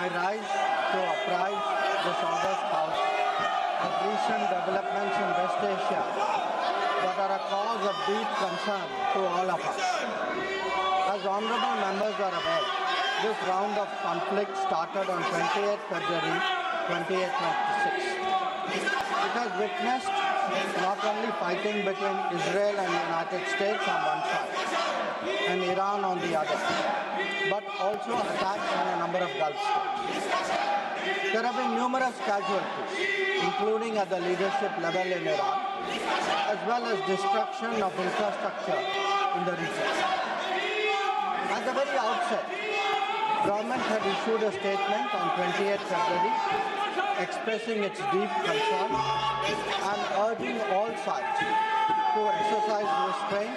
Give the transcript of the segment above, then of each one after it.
I rise to apprise this august House of recent developments in West Asia that are a cause of deep concern to all of us. As honourable members are aware, this round of conflict started on 28th February 2026. It has witnessed not only fighting between Israel and the United States on one side and Iran on the other, but also attacks on a number of Gulf states. There have been numerous casualties, including at the leadership level in Iran, as well as destruction of infrastructure in the region. At the very outset, government had issued a statement on 28th February expressing its deep concern and urging all sides to exercise restraint,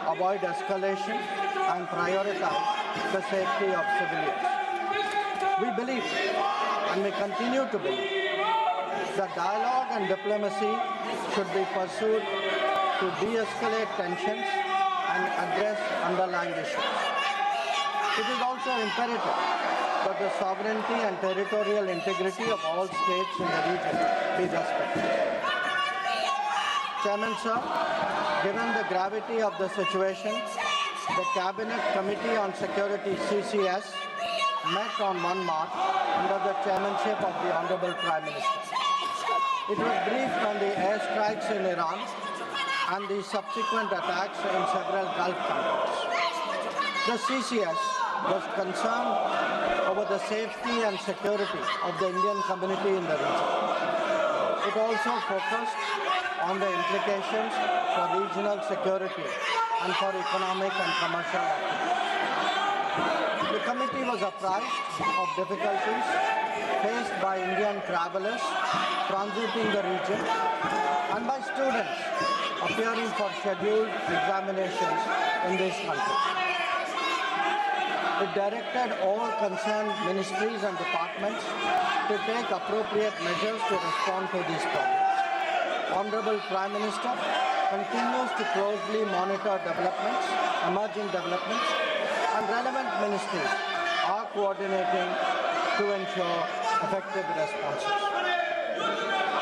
avoid escalation, and prioritize the safety of civilians. We believe, and we continue to believe, that dialogue and diplomacy should be pursued to de-escalate tensions and address underlying issues. It is also imperative that the sovereignty and territorial integrity of all states in the region be respected. Chairman, sir, given the gravity of the situation, the Cabinet Committee on Security (CCS) met on 1 March under the chairmanship of the Honorable Prime Minister. It was briefed on the airstrikes in Iran and the subsequent attacks in several Gulf countries. The CCS was concerned over the safety and security of the Indian community in the region. It also focused on the implications for regional security and for economic and commercial activities. The committee was apprised of difficulties faced by Indian travelers transiting the region and by students appearing for scheduled examinations in this country. It directed all concerned ministries and departments to take appropriate measures to respond to these problems. Honorable Prime Minister continues to closely monitor emerging developments, and relevant ministries are coordinating to ensure effective responses.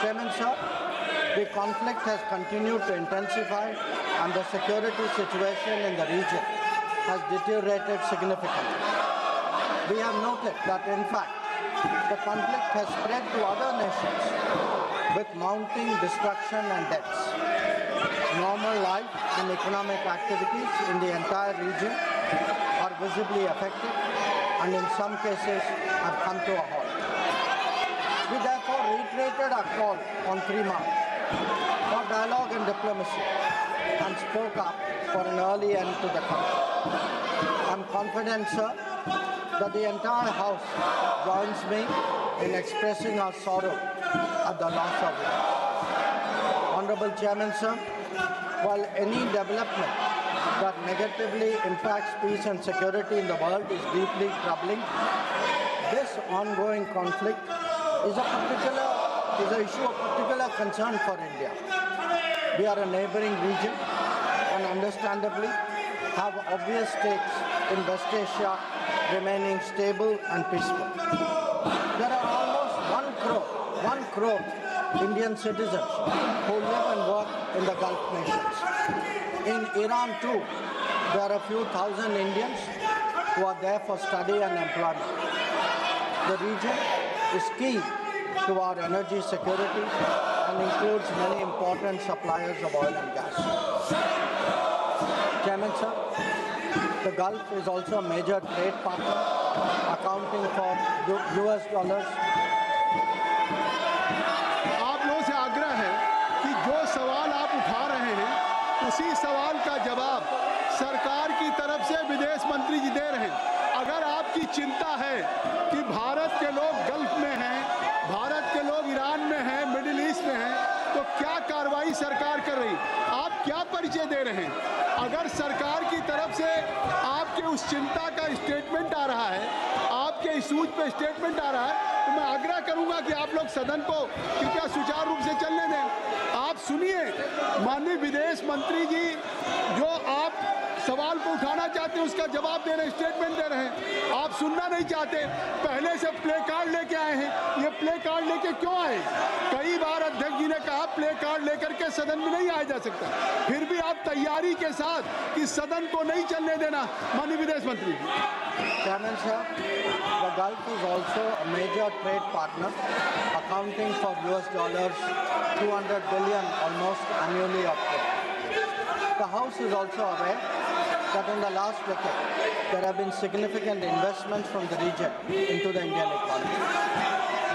Chairman, sir, the conflict has continued to intensify and the security situation in the region has deteriorated significantly. We have noted that, in fact, the conflict has spread to other nations with mounting destruction and deaths. Normal life and economic activities in the entire region are visibly affected and in some cases have come to a halt. We therefore reiterated our call on 3 March for dialogue and diplomacy and spoke up for an early end to the conflict. I am confident, sir, that the entire House joins me in expressing our sorrow at the loss of life. Honorable Chairman, sir, while any development that negatively impacts peace and security in the world is deeply troubling, this ongoing conflict is an issue of particular concern for India. We are a neighboring region and understandably have obvious stakes in West Asia remaining stable and peaceful. There are almost 1 crore Indian citizens who live and work in the Gulf nations. In Iran too, there are a few thousand Indians who are there for study and employment. The region is key to our energy security and includes many important suppliers of oil and gas. Chairman, sir, the Gulf is also a major trade partner, accounting for US dollars. आप लोगों से आग्रह है कि जो सवाल आप उठा रहे हैं उसी सवाल का जवाब सरकार की तरफ से विदेश मंत्री जी दे रहे हैं। अगर आपकी चिंता है कि भारत के लोग गल्फ में हैं, भारत के लोग ईरान में हैं, मिडिल ईस्ट में हैं, तो क्या कार्रवाई सरकार कर रही, आप क्या परिचय दे रहे हैं? अगर सरकार की तरफ से आपके उस चिंता का स्टेटमेंट आ रहा है, आपके इशूज पे स्टेटमेंट आ रहा है, तो मैं आग्रह करूंगा कि आप लोग सदन को कृपया सुचारू रूप से चलने दें। आप सुनिए माननीय विदेश मंत्री जी, जो आप सवाल को उठाना चाहते हैं, उसका जवाब दे रहे हैं, स्टेटमेंट दे रहे हैं। आप सुनना नहीं चाहते, पहले से प्ले कार्ड लेके आए हैं। ये प्ले कार्ड लेके क्यों आए? कई बार अध्यक्ष जी ने कहा प्ले कार्ड लेकर के सदन में नहीं आया जा सकता, फिर भी आप तैयारी के साथ कि सदन को नहीं चलने देना। माननीय विदेश मंत्री Chairman sir, the Gulf is also a major trade partner, accounting for US dollars 200 billion almost annually of trade. The House is also aware that in the last decade there have been significant investments from the region into the Indian economy.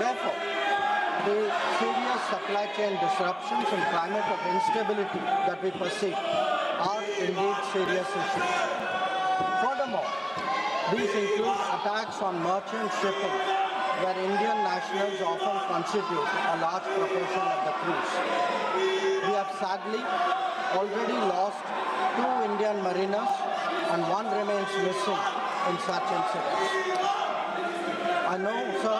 Therefore, the serious supply chain disruptions and climate of instability that we perceive are indeed serious issues. Furthermore, these include attacks on merchant shipping, where Indian nationals often constitute a large proportion of the crews. We have sadly already lost 2 Indian mariners and 1 remains missing in such incidents. I know, sir,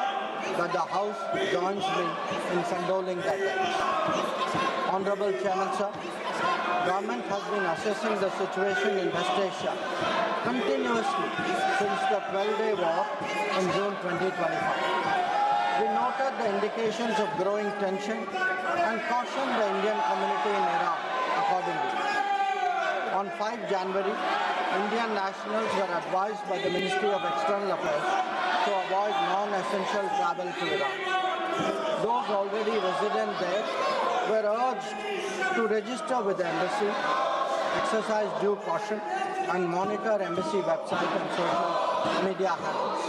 that the House joins me in condoling the attacks. Honorable Chairman, sir, government has been assessing the situation in West Asia continuously since the 12-day war in June 2025. We noted the indications of growing tension and cautioned the Indian community in Iran accordingly. On 5 January, Indian nationals were advised by the Ministry of External Affairs to avoid non-essential travel to Iran. Those already resident there were urged to register with the embassy, exercise due caution, and monitor embassy website and social media handles.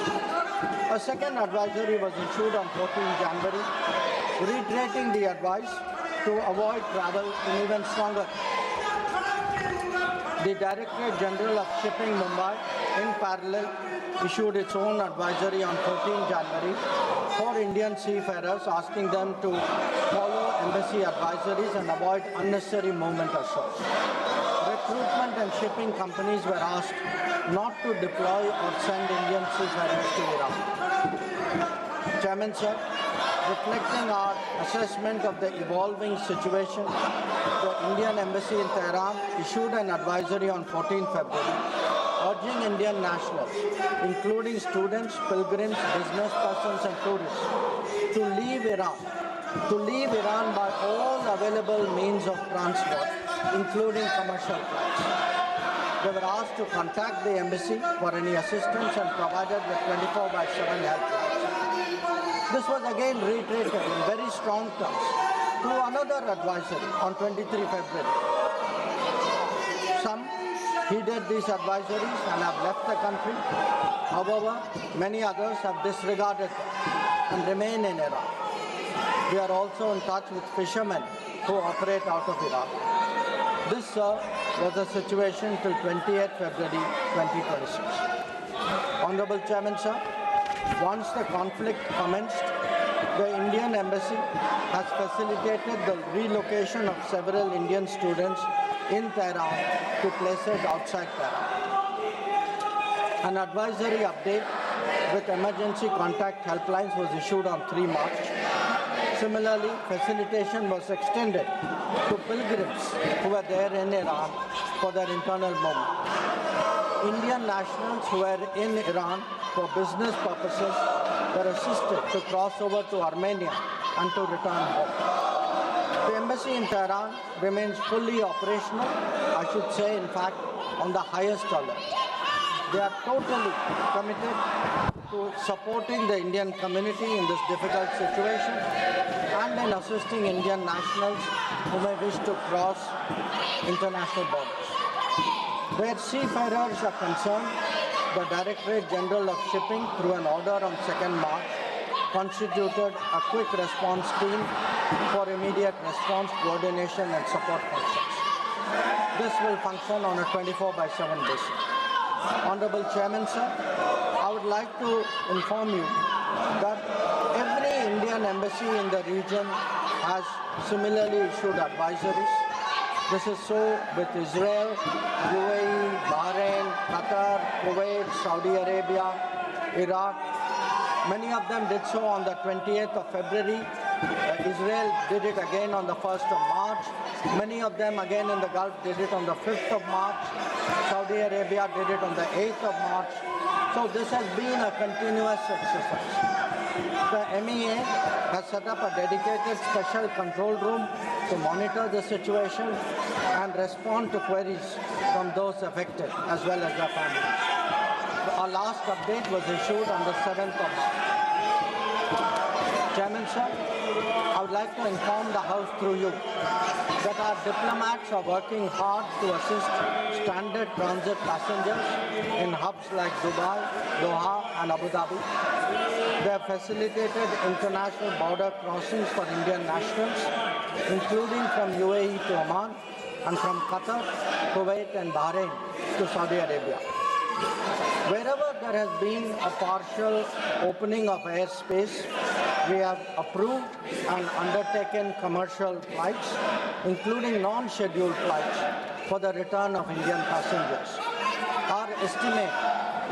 A second advisory was issued on 14 January, reiterating the advice to avoid travel in even stronger. The Directorate General of Shipping Mumbai, in parallel, issued its own advisory on 14 January for Indian seafarers, asking them to follow embassy advisories and avoid unnecessary movement or shows. Recruitment and shipping companies were asked not to deploy or send Indian seafarers to Iran. Chairman, sir, reflecting our assessment of the evolving situation, the Indian Embassy in Tehran issued an advisory on 14 February urging Indian nationals, including students, pilgrims, business persons and tourists, to leave Iran by all available means of transport, including commercial flights. They were asked to contact the embassy for any assistance and provided with 24/7 helplines. This was again reiterated in very strong terms through another advisory on 23 February. Some heeded these advisories and have left the country. However, many others have disregarded them and remain in Iran. We are also in touch with fishermen who operate out of Iran. This, sir, was the situation till 28 February 2026. Honorable Chairman, sir, once the conflict commenced, the Indian Embassy has facilitated the relocation of several Indian students in Tehran to places outside Tehran. An advisory update with emergency contact helplines was issued on 3 March. Similarly, facilitation was extended to pilgrims who were there in Iran for their internal movement. Indian nationals who were in Iran for business purposes were assisted to cross over to Armenia and to return home. The embassy in Tehran remains fully operational, I should say, in fact, on the highest alert. They are totally committed to supporting the Indian community in this difficult situation and in assisting Indian nationals who may wish to cross international borders. Where seafarers are concerned, the Directorate General of Shipping, through an order on 2nd March, constituted a quick response team for immediate response, coordination and support functions. This will function on a 24/7 basis. Honorable Chairman, sir, I would like to inform you that every Indian embassy in the region has similarly issued advisories. This is so with Israel, UAE, Bahrain, Qatar, Kuwait, Saudi Arabia, Iraq. Many of them did so on the 28th of February Israel did it again on the 1st of March. Many of them again in the Gulf did it on the 5th of March. Saudi Arabia did it on the 8th of March. So this has been a continuous exercise. The MEA has set up a dedicated special control room to monitor the situation and respond to queries from those affected as well as their families. Our last update was issued on the 7th of March. Chairman, sir, I would like to inform the House through you that our diplomats are working hard to assist standard transit passengers in hubs like Dubai, Doha and Abu Dhabi. They have facilitated international border crossings for Indian nationals, including from UAE to Oman and from Qatar, Kuwait and Bahrain to Saudi Arabia. Wherever there has been a partial opening of airspace, we have approved and undertaken commercial flights, including non-scheduled flights, for the return of Indian passengers. Our estimate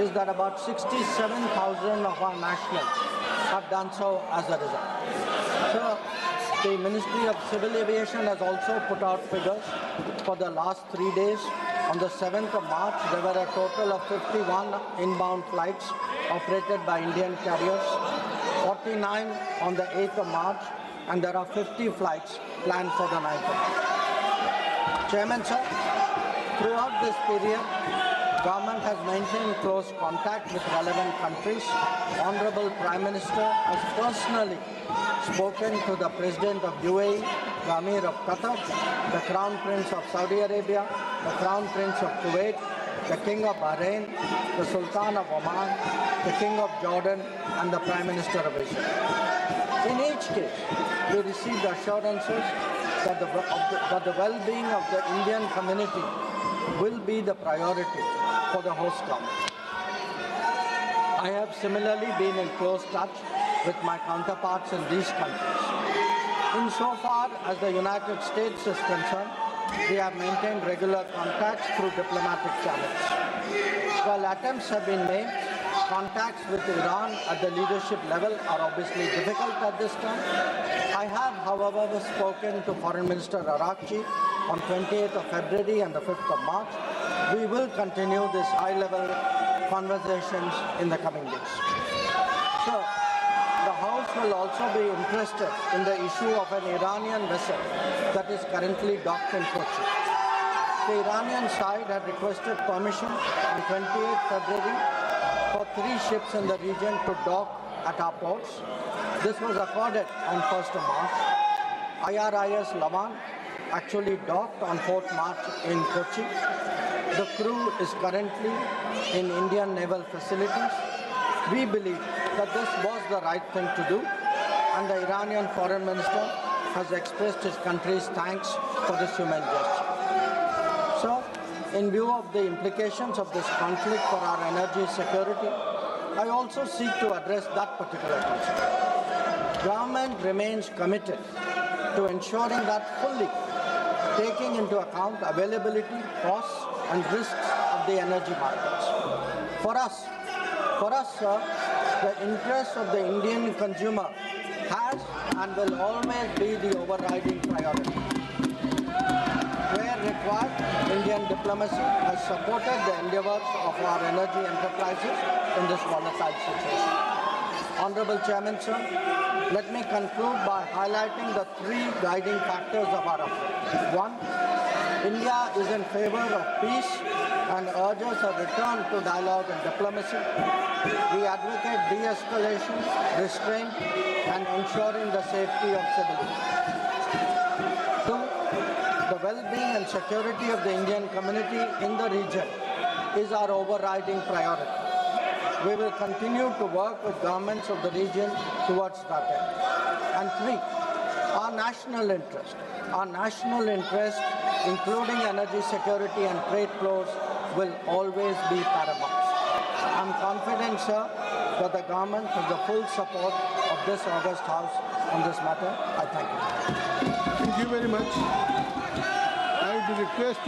is that about 67,000 of our nationals have done so as a result. So, the Ministry of Civil Aviation has also put out figures for the last 3 days. On the 7th of March, there were a total of 51 inbound flights operated by Indian carriers, 49 on the 8th of March, and there are 50 flights planned for the 9th of March. Chairman, sir, throughout this period, government has maintained close contact with relevant countries. Honorable Prime Minister has personally spoken to the President of UAE, the Amir of Qatar, the Crown Prince of Saudi Arabia, the Crown Prince of Kuwait, the King of Bahrain, the Sultan of Oman, the King of Jordan, and the Prime Minister of Israel. In each case, we received assurances that the well-being of the Indian community will be the priority for the host government. I have similarly been in close touch with my counterparts in these countries. Insofar as the United States is concerned, we have maintained regular contacts through diplomatic channels. While attempts have been made, contacts with Iran at the leadership level are obviously difficult at this time. I have, however, spoken to Foreign Minister Araghchi on 28th of February and the 5th of March. We will continue these high-level conversations in the coming days. So, the House will also be interested in the issue of an Iranian vessel that is currently docked in Kochi. The Iranian side had requested permission on 28th February for 3 ships in the region to dock at our ports. This was accorded on 1st of March. IRIS Lavan actually docked on 4th March in Kochi. The crew is currently in Indian naval facilities. We believe that this was the right thing to do, and the Iranian foreign minister has expressed his country's thanks for this human gesture. So, in view of the implications of this conflict for our energy security, I also seek to address that particular concern. Government remains committed to ensuring that fully taking into account availability, costs and risks of the energy markets. For us, sir, the interest of the Indian consumer has and will always be the overriding priority. Where required, Indian diplomacy has supported the endeavors of our energy enterprises in this volatile situation. Honorable Chairman, sir, let me conclude by highlighting the 3 guiding factors of our approach. 1, India is in favor of peace and urges a return to dialogue and diplomacy. We advocate de-escalation, restraint, and ensuring the safety of civilians. 2, the well-being and security of the Indian community in the region is our overriding priority. We will continue to work with governments of the region towards that end. And 3, our national interest, including energy security and trade flows, will always be paramount. I'm confident, sir, that the government has the full support of this august House on this matter. I thank you. Thank you very much. I would request to